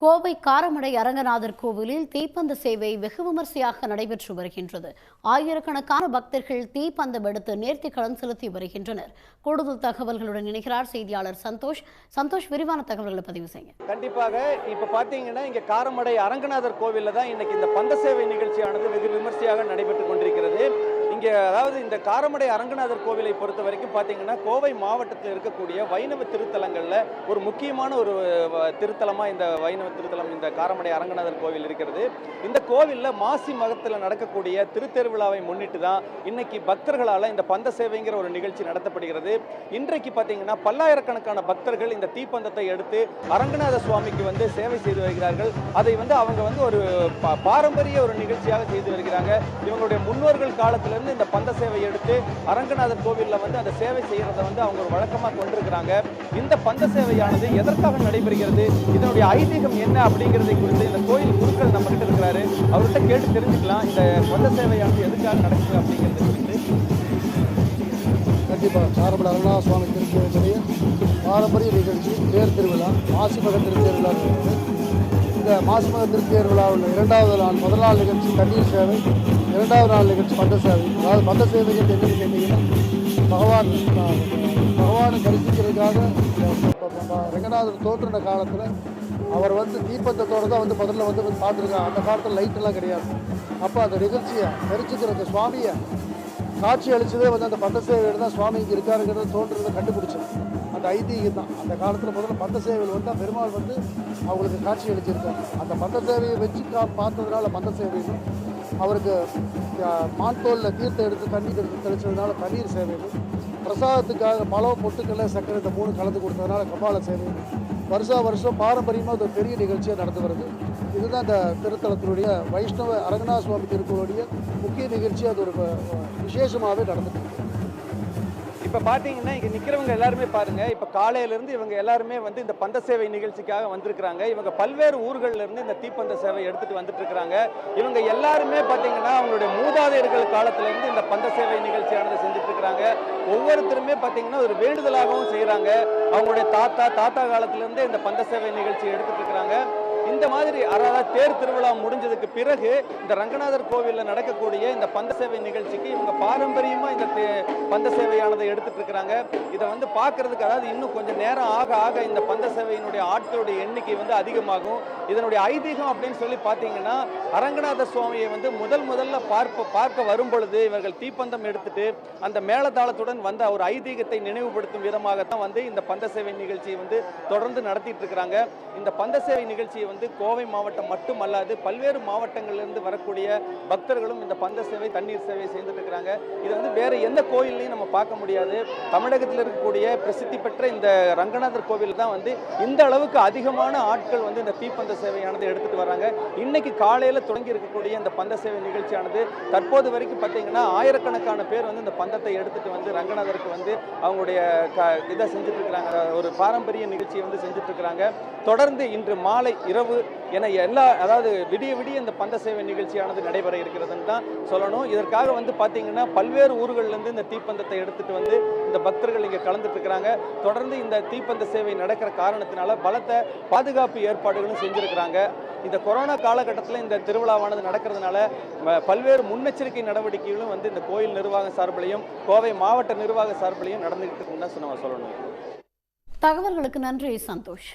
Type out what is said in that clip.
கோவை காரமடை அரங்கநாதர் கோவிலில் தீப்பந்த சேவை வெகு விமர்சையாக நடைபெற்று வருகின்றது. ஆயிரக்கணக்கான பக்தர்கள் தீப்பந்தம் எடுத்து நேர்த்திக்கடன் செலுத்தி வருகின்றனர். கூடுதல் தகவல்களுடன் இணைகிறார் செய்தியாளர் சந்தோஷ். சந்தோஷ், விரிவான தகவல்களை பதிவு செய்யுங்க. கண்டிப்பாக இப்ப பாத்தீங்கன்னா இங்க காரமடை அரங்கநாதர் கோவில்ல தான் இன்னைக்கு இந்த பந்த சேவை நிகழ்ச்சியானது வெகு விமர்சையாக நடைபெற்றுக் கொண்டிருக்கிறது. இங்க அதாவது இந்த காரமடை அரங்கநாதர் கோவிலை பொறுத்த வரைக்கும் பாத்தீங்கன்னா கோவை மாவட்டத்தில் இருக்கக்கூடிய வைணவ திருத்தலங்கள்ல ஒரு முக்கியமான ஒரு திருத்தலமா இந்த வைணவ திருத்தலம் இந்த காரமடை அரங்கநாதர் கோவில் இருக்கிறது. இந்த கோவில்ல மாசி மகத்துல நடக்கக்கூடிய திருத்தேர்விழாவை முன்னிட்டு தான் இன்னைக்கு பக்தர்களால இந்த பந்த சேவைங்கிற ஒரு நிகழ்ச்சி நடத்தப்படுகிறது. இன்றைக்கு பாத்தீங்கன்னா பல்லாயிரக்கணக்கான பக்தர்கள் இந்த தீப்பந்தத்தை எடுத்து அரங்கநாத சுவாமிக்கு வந்து சேவை செய்து வருகிறார்கள். அதை வந்து அவங்க ஒரு பாரம்பரிய ஒரு நிகழ்ச்சியாக செய்து வருகிறாங்க. இவங்களுடைய முன்னோர்கள் காலத்திலிருந்து இந்த பந்த சேவை எடுத்து அரங்கநாதர் கோவில்ல அந்த சேவை செய்யறதை அவங்க ஒரு வழக்கமா கொண்டிருக்கிறாங்க. இந்த பந்த சேவையானது எதற்காக நடைபெறுகிறது, இதனுடைய ஐதீகம் என்ன அப்படிங்கிறதை குறித்து இந்த கோயில் குருக்கள் நம்ம கிட்ட இருக்கிறாரு. அவர்கிட்ட கேட்டு தெரிஞ்சுக்கலாம் இந்த பந்த சேவையானது எதுக்காக நடக்குது அப்படிங்கிறது குறித்து. கண்டிப்பாக காரமடை அரங்கநாத சுவாமி திருக்கோவிலுடைய பாரம்பரிய நிகழ்ச்சி தேர் திருவிழா, மாசி மக திருத்தேர்விழா. இந்த மாசி மக திருத்தேர்விழாவில் இரண்டாவது நாள் முதல் நாள் நிகழ்ச்சி தண்ணீர் சேவை, இரண்டாவது நாள் நிகழ்ச்சி பந்த சேவை. அதாவது பந்த சேவைகள் என்னன்னு கேட்டீங்கன்னா பகவானை தரிசிக்கிறதுக்காக ரங்கநாதர் தோன்றின காலத்தில் அவர் தீப்பந்தத்தோடு தான் முதல்ல பார்த்துருக்காங்க. அந்த காலத்தில் லைட்டெல்லாம் கிடையாது. அப்போ அந்த நிகழ்ச்சியை தரிசிக்கிறதுக்கு சுவாமியை காட்சி அளிச்சதே அந்த பந்த சேவையில் தான் சுவாமி இங்கே இருக்காருங்கிறத தோன்றதை கண்டுபிடிச்சோம். அந்த ஐதீகம் தான். அந்த காலத்தில் முதல்ல பந்த சேவையில் வந்தால் பெருமாள் அவங்களுக்கு காட்சி அளிச்சிருக்காங்க. அந்த பந்த சேவையை வச்சு பார்த்ததுனால பந்த சேவையும், அவருக்கு மான்தோலில் தீர்த்தம் எடுத்து தண்ணீர் எடுத்து தெளிச்சதுனால தண்ணீர் சேவையும், பிரசாதத்துக்காக பழம் பொட்டுக்கல்ல சக்கரை இந்த 3 கலந்து கொடுத்ததுனால கபால சேவையும் வருஷம் பாரம்பரியமாக ஒரு பெரிய நிகழ்ச்சியாக நடந்து வருது. இதுதான் இந்த திருத்தலத்தினுடைய வைஷ்ணவ அரங்கநாத சுவாமி திருக்கோளுடைய முக்கிய நிகழ்ச்சி. அது ஒரு விசேஷமாகவே நடந்துட்டு இருக்கு. இப்ப பாத்தீங்கன்னா இங்க நிக்கிறவங்க எல்லாருமே பாருங்க, இப்ப காலையில இருந்து இவங்க எல்லாருமே இந்த பந்த சேவை நிகழ்ச்சிக்காக வந்திருக்கிறாங்க. இவங்க பல்வேறு ஊர்கள்ல இருந்து இந்த தீப்பந்த சேவை எடுத்துட்டு வந்துட்டு இருக்காங்க. இவங்க எல்லாருமே பாத்தீங்கன்னா அவங்களுடைய மூதாதையர்கள் காலத்துல இருந்து இந்த பந்த சேவை நிகழ்ச்சியானது செஞ்சுட்டு இருக்கிறாங்க. ஒவ்வொருத்தருமே பாத்தீங்கன்னா ஒரு வேண்டுதலாகவும் செய்யறாங்க. அவங்களுடைய தாத்தா காலத்துல இருந்து இந்த பந்த சேவை நிகழ்ச்சி எடுத்துட்டு இருக்கிறாங்க. இந்த மாதிரி அதாவது தேர் திருவிழா முடிஞ்சதுக்கு பிறகு இந்த ரங்கநாதர் கோவிலில் நடக்கக்கூடிய இந்த பந்த சேவை நிகழ்ச்சிக்கு இவங்க பாரம்பரியமா இந்த பந்த சேவையானதை எடுத்துட்டு இருக்கிறாங்க. இதை பார்க்கறதுக்கு அதாவது இன்னும் கொஞ்சம் நேரம் ஆக இந்த பந்த சேவையினுடைய ஆட்களுடைய எண்ணிக்கை அதிகமாகும். இதனுடைய ஐதீகம் அப்படின்னு சொல்லி பார்த்தீங்கன்னா அரங்கநாத சுவாமியை முதல்ல பார்க்க வரும் பொழுது இவர்கள் தீப்பந்தம் எடுத்துட்டு அந்த மேளதாளத்துடன் வந்த ஒரு ஐதீகத்தை நினைவுபடுத்தும் விதமாகத்தான் இந்த பந்த சேவை நிகழ்ச்சியை தொடர்ந்து நடத்திட்டு இருக்கிறாங்க. இந்த பந்த சேவை நிகழ்ச்சியை கோவை மாவட்டம் மட்டுமல்லாது பல்வேறு மாவட்டங்களிலிருந்து வரக்கூடிய பக்தர்களும் இந்த பந்த சேவை தண்ணீர் சேவை செய்துட்டு இருக்கிறாங்க. இது வேற எந்த கோயிலையும் நம்ம பார்க்க முடியாது. தமிழகத்தில் இருக்கக்கூடிய பிரசித்தி பெற்ற இந்த ரங்கநாதர் கோவில் தான் இந்த அளவுக்கு அதிகமான ஆட்கள் இந்த தீப்பந்த சேவையானது எடுத்துட்டு வராங்க. இன்னைக்கு காலையில தொடங்கி இருக்கக்கூடிய இந்த பந்த சேவை நிகழ்ச்சியானது தற்போது வரைக்கும் பார்த்தீங்கன்னா ஆயிரக்கணக்கான பேர் இந்த பந்தத்தை எடுத்துட்டு ரங்கநாதருக்கு அவங்களுடைய இதை செஞ்சுட்டு இருக்கிறாங்க. ஒரு பாரம்பரிய நிகழ்ச்சியை செஞ்சுட்டு இருக்கிறாங்க. தொடர்ந்து இன்று மாலை இரவு என அதாவது விடிய இந்த பந்த சேவை நிகழ்ச்சியானது நடைபெற இருக்கிறதுன்னு தான் சொல்லணும். இதற்காக பார்த்தீங்கன்னா பல்வேறு ஊர்களிலிருந்து இந்த தீப்பந்தத்தை எடுத்துட்டு இந்த பக்தர்கள் இங்கே கலந்துட்டு இருக்கிறாங்க. தொடர்ந்து இந்த தீப்பந்த சேவை நடக்கிற காரணத்தினால பலத்த பாதுகாப்பு ஏற்பாடுகளும் செஞ்சிருக்கிறாங்க. இந்த கொரோனா காலகட்டத்தில் இந்த திருவிழாவானது நடக்கிறதுனால பல்வேறு முன்னெச்சரிக்கை நடவடிக்கைகளும் இந்த கோயில் நிர்வாக சார்பிலையும் கோவை மாவட்ட நிர்வாக சார்பிலையும் நடந்துகிட்டு இருக்குன்னு தான் சொல்லணும். தகவல்களுக்கு நன்றி சந்தோஷ்.